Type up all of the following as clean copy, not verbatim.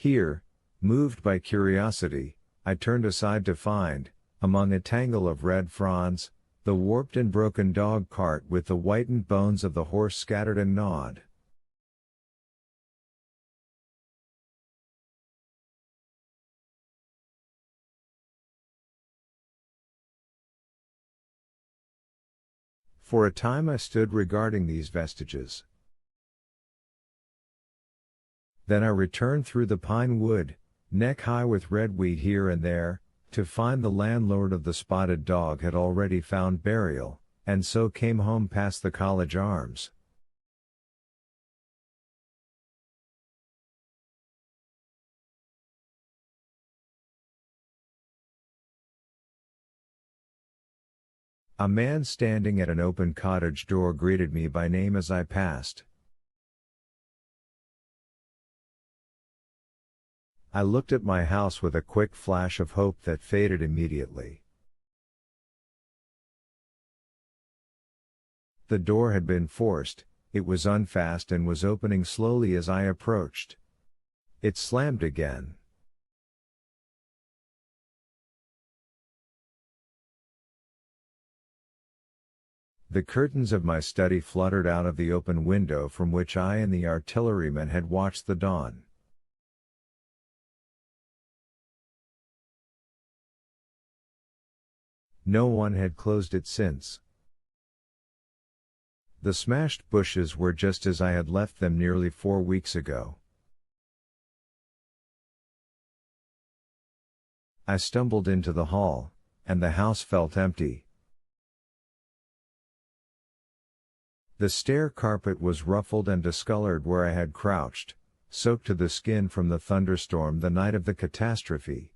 Here, moved by curiosity, I turned aside to find, among a tangle of red fronds, the warped and broken dog cart with the whitened bones of the horse scattered and gnawed. For a time I stood regarding these vestiges. Then I returned through the pine wood, neck high with red wheat here and there, to find the landlord of the spotted dog had already found burial, and so came home past the College Arms. A man standing at an open cottage door greeted me by name as I passed. I looked at my house with a quick flash of hope that faded immediately. The door had been forced, it was unfastened and was opening slowly as I approached. It slammed again. The curtains of my study fluttered out of the open window from which I and the artilleryman had watched the dawn. No one had closed it since. The smashed bushes were just as I had left them nearly 4 weeks ago. I stumbled into the hall, and the house felt empty. The stair carpet was ruffled and discolored where I had crouched, soaked to the skin from the thunderstorm the night of the catastrophe.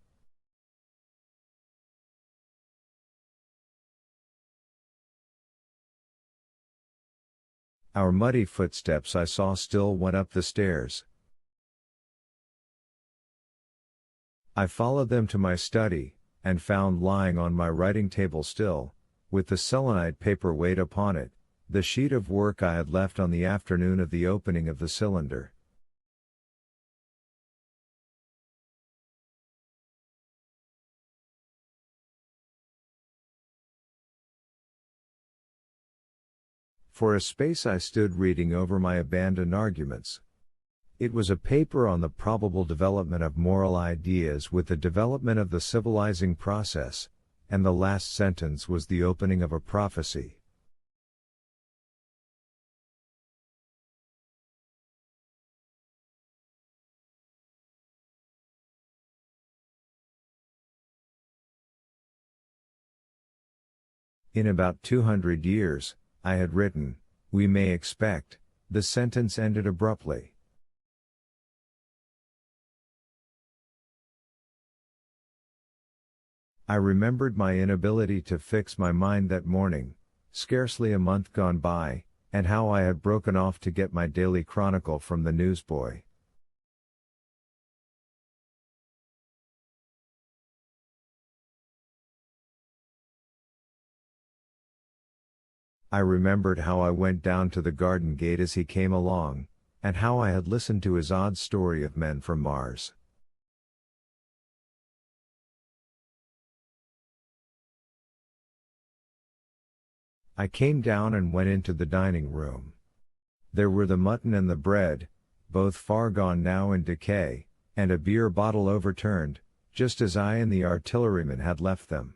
Our muddy footsteps I saw still went up the stairs. I followed them to my study, and found lying on my writing table still, with the selenite paper weight upon it, the sheet of work I had left on the afternoon of the opening of the cylinder. For a space I stood reading over my abandoned arguments. It was a paper on the probable development of moral ideas with the development of the civilizing process, and the last sentence was the opening of a prophecy. In about 200 years, I had written, we may expect, the sentence ended abruptly. I remembered my inability to fix my mind that morning, scarcely a month gone by, and how I had broken off to get my daily chronicle from the newsboy. I remembered how I went down to the garden gate as he came along, and how I had listened to his odd story of men from Mars. I came down and went into the dining room. There were the mutton and the bread, both far gone now in decay, and a beer bottle overturned, just as I and the artilleryman had left them.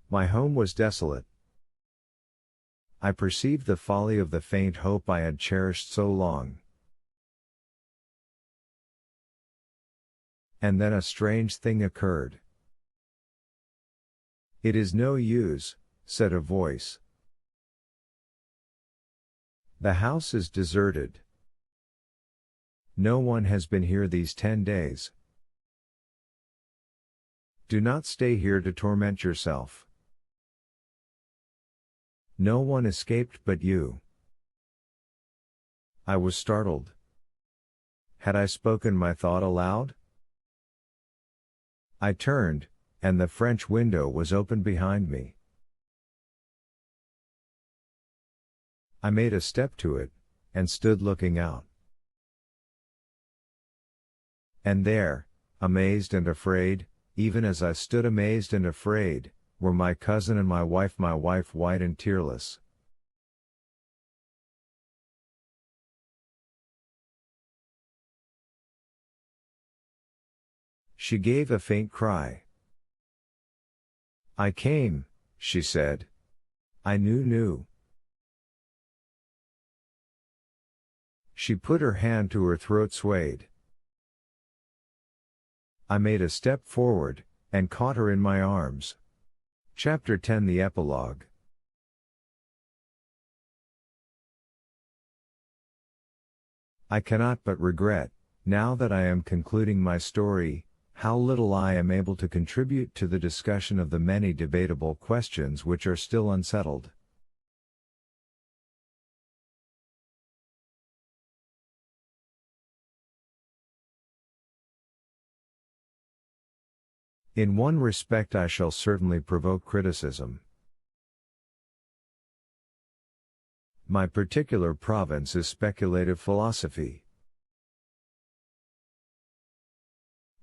My home was desolate. I perceived the folly of the faint hope I had cherished so long. And then a strange thing occurred. "It is no use," said a voice. "The house is deserted. No one has been here these 10 days. Do not stay here to torment yourself. No one escaped but you." I was startled. Had I spoken my thought aloud? I turned, and the French window was open behind me. I made a step to it, and stood looking out. And there, amazed and afraid, even as I stood amazed and afraid, were my cousin and my wife white and tearless. She gave a faint cry. "I came," she said. "I knew." She put her hand to her throat, swayed. I made a step forward, and caught her in my arms. Chapter 10 The Epilogue. I cannot but regret, now that I am concluding my story, how little I am able to contribute to the discussion of the many debatable questions which are still unsettled. In one respect I shall certainly provoke criticism. My particular province is speculative philosophy.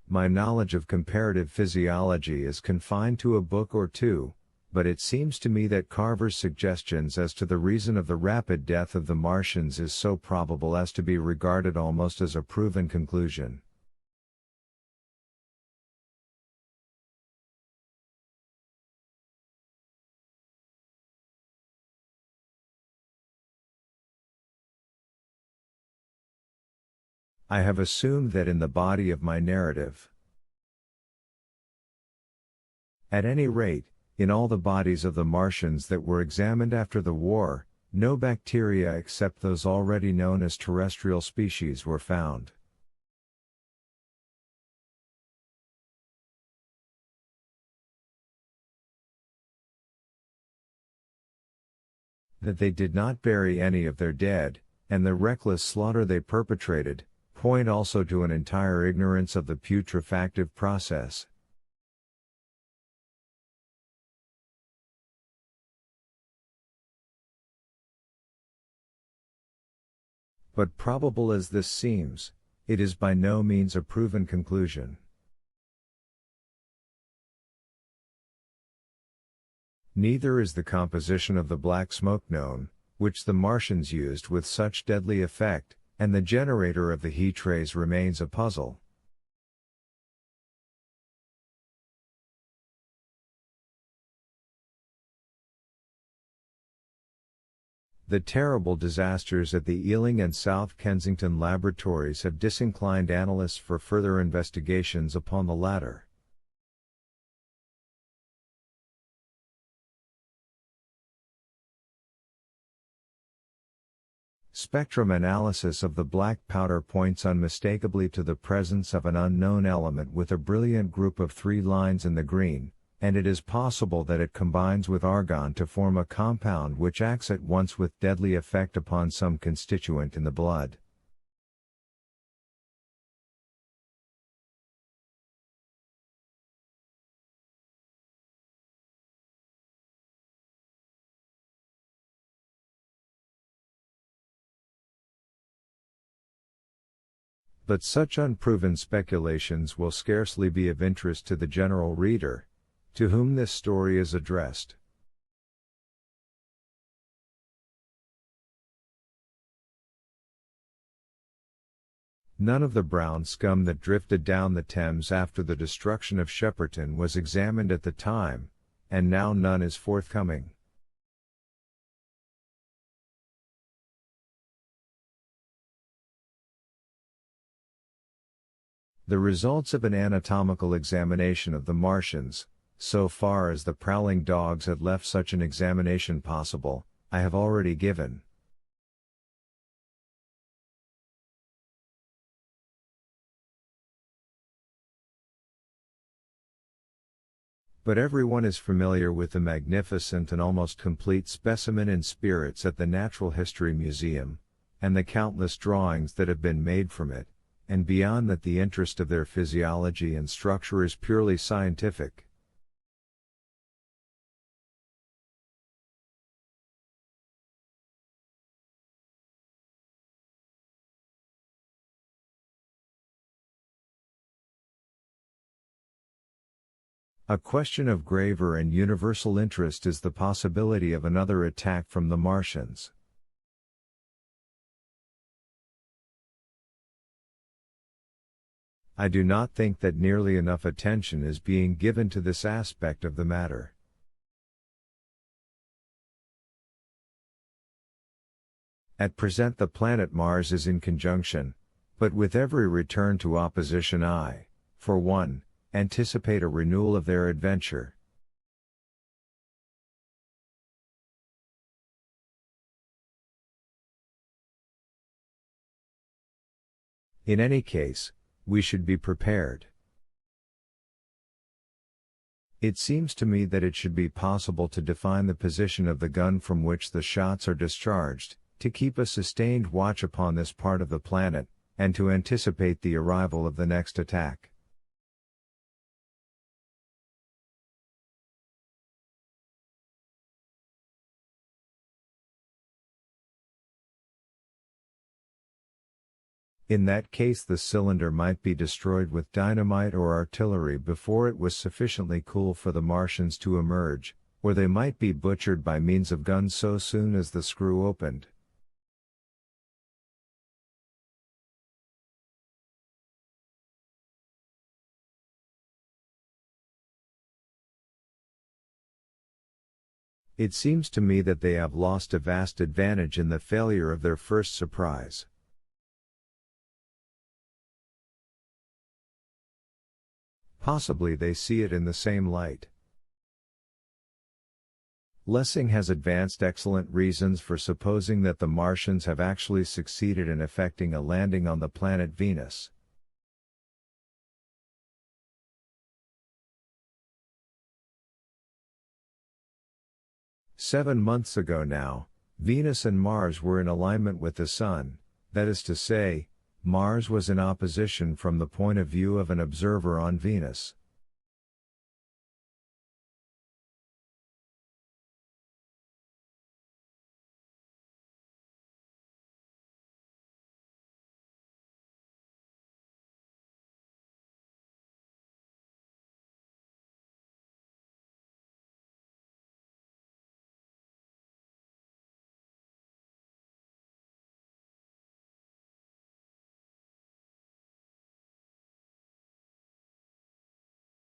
My knowledge of comparative physiology is confined to a book or two, but it seems to me that Carver's suggestions as to the reason of the rapid death of the Martians is so probable as to be regarded almost as a proven conclusion. I have assumed that in the body of my narrative, at any rate, in all the bodies of the Martians that were examined after the war, no bacteria except those already known as terrestrial species were found. That they did not bury any of their dead, and the reckless slaughter they perpetrated, point also to an entire ignorance of the putrefactive process. But probable as this seems, it is by no means a proven conclusion. Neither is the composition of the black smoke known, which the Martians used with such deadly effect, and the generator of the heat rays remains a puzzle. The terrible disasters at the Ealing and South Kensington laboratories have disinclined analysts for further investigations upon the latter. Spectrum analysis of the black powder points unmistakably to the presence of an unknown element with a brilliant group of 3 lines in the green, and it is possible that it combines with argon to form a compound which acts at once with deadly effect upon some constituent in the blood. But such unproven speculations will scarcely be of interest to the general reader, to whom this story is addressed. None of the brown scum that drifted down the Thames after the destruction of Shepperton was examined at the time, and now none is forthcoming. The results of an anatomical examination of the Martians, so far as the prowling dogs had left such an examination possible, I have already given. But everyone is familiar with the magnificent and almost complete specimen in spirits at the Natural History Museum, and the countless drawings that have been made from it, and beyond that the interest of their physiology and structure is purely scientific. A question of graver and universal interest is the possibility of another attack from the Martians. I do not think that nearly enough attention is being given to this aspect of the matter. At present the planet Mars is in conjunction, but with every return to opposition I, for one, anticipate a renewal of their adventure. In any case, we should be prepared. It seems to me that it should be possible to define the position of the gun from which the shots are discharged, to keep a sustained watch upon this part of the planet, and to anticipate the arrival of the next attack. In that case the cylinder might be destroyed with dynamite or artillery before it was sufficiently cool for the Martians to emerge, or they might be butchered by means of guns so soon as the screw opened. It seems to me that they have lost a vast advantage in the failure of their first surprise. Possibly they see it in the same light. Lessing has advanced excellent reasons for supposing that the Martians have actually succeeded in effecting a landing on the planet Venus. "7 months ago now, Venus and Mars were in alignment with the Sun, that is to say, Mars was in opposition from the point of view of an observer on Venus.